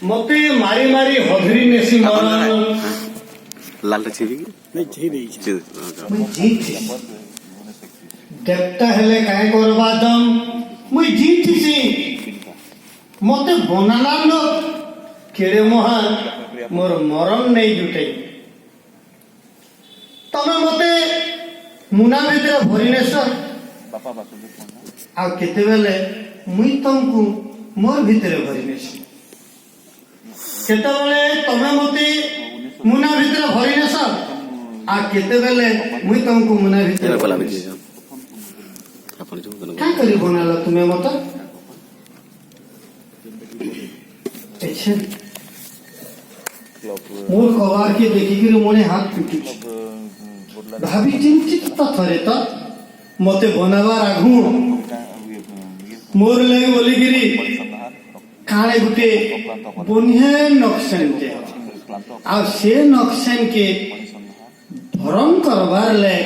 मते मारी मारी हधरी नेसी मरन लाल छेबी नहीं छे नहीं मुई जीती देवता हेले काहे करबा दम मुई जीतीसी मते बनालान केड़े महान मोर मरण नहीं जुटे तमे मते मुना भितर भरिनेस आ केते बेले मुई तुमको मोर भितर भरिनेसी केते बेले तमे मते मुना भितर भरिनेस आ केते बेले मुई तुमको मुना भितर बोला भी अपन जो क्या करी बनाला तुम्हें मत मोर कबार के देखिक मोने हाथ पिटी भाभी चिंतित तो थरे तो मते बनावार आगु मोर लगे बोलिगिरी काले गुटे बनिहे नक्शन के आ से नक्शन के भरम करबार ले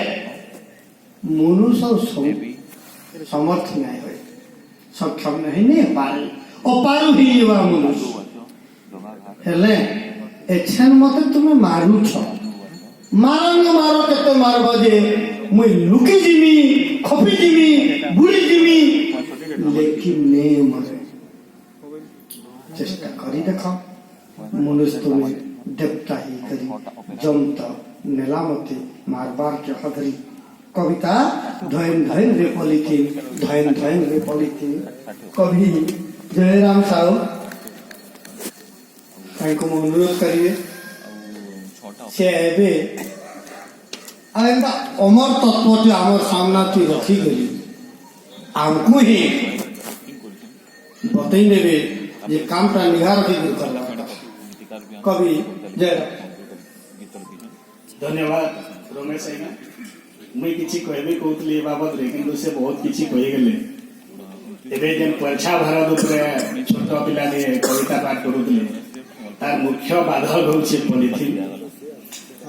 मनुष्य समर्थ नहीं हो सक्षम नहीं नहीं पारे अपारू ही युवा मनुष्य हेले एछन मते तुमे मारू छ मारो न मारो केते मारबो जे मुई लुकी जिमी खपी जिमी बुली जिमी लेकिन ने मरे चेष्टा करी देखो मनुष्य तुमे देवता ही करी जमता नेलामती मारबार के हदरी कविता धैन धैन रे पॉलिथिन धैन धैन रे पॉलिथिन कवि जयराम साहू को अनुरोध करिए से एबे आइंदा अमर तत्व जो आमर सामना तू रखी गली आमको ही बतई नेबे जे कामटा निहार के करला कवि जयराम धन्यवाद रमेश आइना मुई किछि कहबे कहतली ए बाबत रे किंतु से बहुत किछि कहि गेले एबे जेन परीक्षा भारत ऊपर छोट पिला ने कविता पाठ करूतले तार मुख्य बाधक होछि पॉलिथिन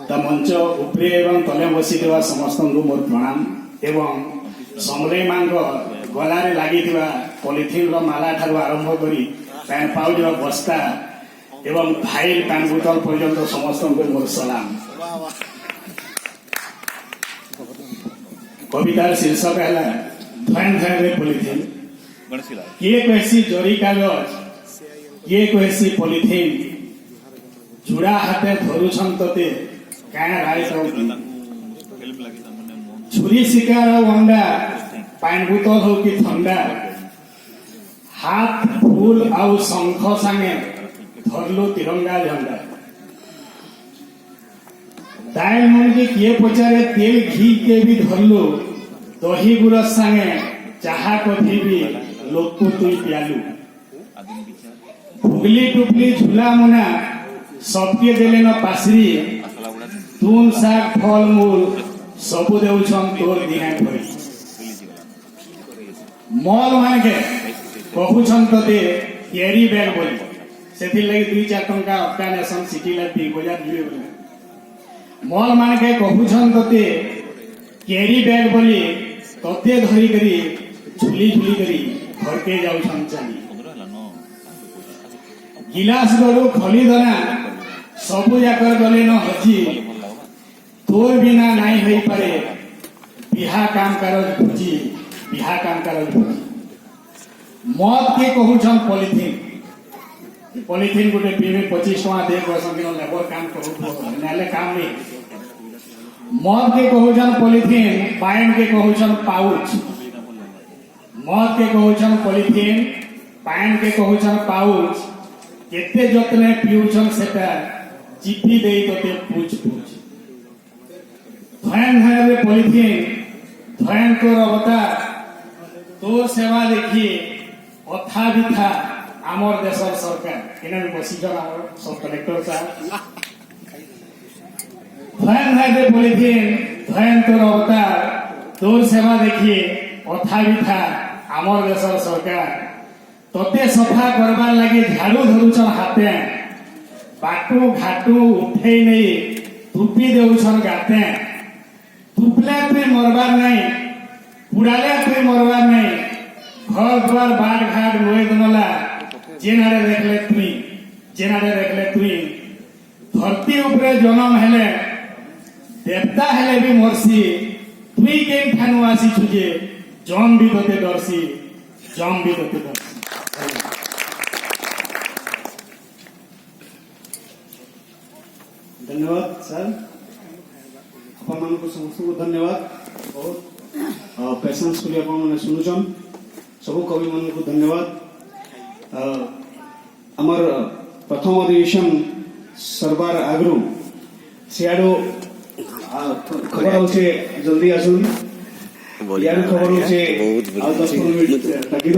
ता मंच ऊपर एवं तले बसी देवा समस्त को मोर प्रणाम एवं समले मांग गला रे लागि दिवा पॉलिथिन रो माला ठारू आरंभ करी पैन पाउडर रो बस्ता एवं फाइल पैन बोतल पर्यंत समस्त को मोर सलाम कवितार शीर्षक है धैन धैन रे पॉलिथिन किए कहसी जरी कागज किए कहसी पॉलिथिन जुड़ा हाथे धरुछन तते काया राय छुरी शिकार अंडा पान बोतल हो कि ठंडा हाथ फूल आउ शंख संगे धरलो तिरंगा झंडा दायल मन के किए पचारे तेल घी के भी धरलो दही गुड़ संगे चाहा कथी भी लोग को तुई प्यालू भुगली टुपली झूला मुना सबके देले न पासरी तुम साग फल मूल सबु देउछन तोर दिहा भरी मॉल माने कहूछन तते कैरी बैग बोली सेथि लगी 2-4 टंका ऑर्गेनाइजेशन सिटी ला 2000 दिए बोले मॉल माने कहूछन तते कैरी बैग बोली तते धरी करी झुली झुली करी घर के जाउछन चाली गिलास गलु खली धरा सबु जाकर गले न हजी तोर बिना नहीं होई पारे बिहा काम करज भुजी बिहा काम करज भुजी मद के कहूछन पॉलिथिन पॉलिथिन गुटे पीवे 25 टका दे बसन दिन लेबर काम करू नाले काम नहीं मद के कहूछन पॉलिथिन पाइन के कहूछन पाउच मद के कहूछन पॉलिथिन पाइन के कहूछन पाउच केते जतने पिउछन सेटा चिपी देई तते पूछ पूछ धैन धैन रे पॉलिथिन धैन को अवतार तोर सेवा देखी अथा बिथा आमर देशर सरकार एना बसिजन आमर सब कलेक्टर साहब धैन धैन रे पॉलिथिन धैन तोर अवतार तोर सेवा देखी अथा बिथा आमर देशर सरकार तते सफा करबार लगी झाड़ू धरुछन हाथे बाटू घाटू उठे नहीं तुपी देउछन गाते तुपले पे मरबार नहीं पुराले पे मरबार नहीं घर द्वार बाट घाट लोए दमला जेनारे देखले तुई धरती उपरे जन्म हेले देवता हेले भी मरसी तुई केन ठानु आसी छुजे जम भी तोते डरसी धन्यवाद सर आपण मानक समस्त को धन्यवाद बहुत पेशेंसफुली आपण माने सुनुचन सब कवि मान को धन्यवाद अमर प्रथम अधिवेशन सरबार आगरू सियाडो खबर होचे जल्दी आसुन बोलिए यार खबर होचे बहुत 10 मिनिट ताकि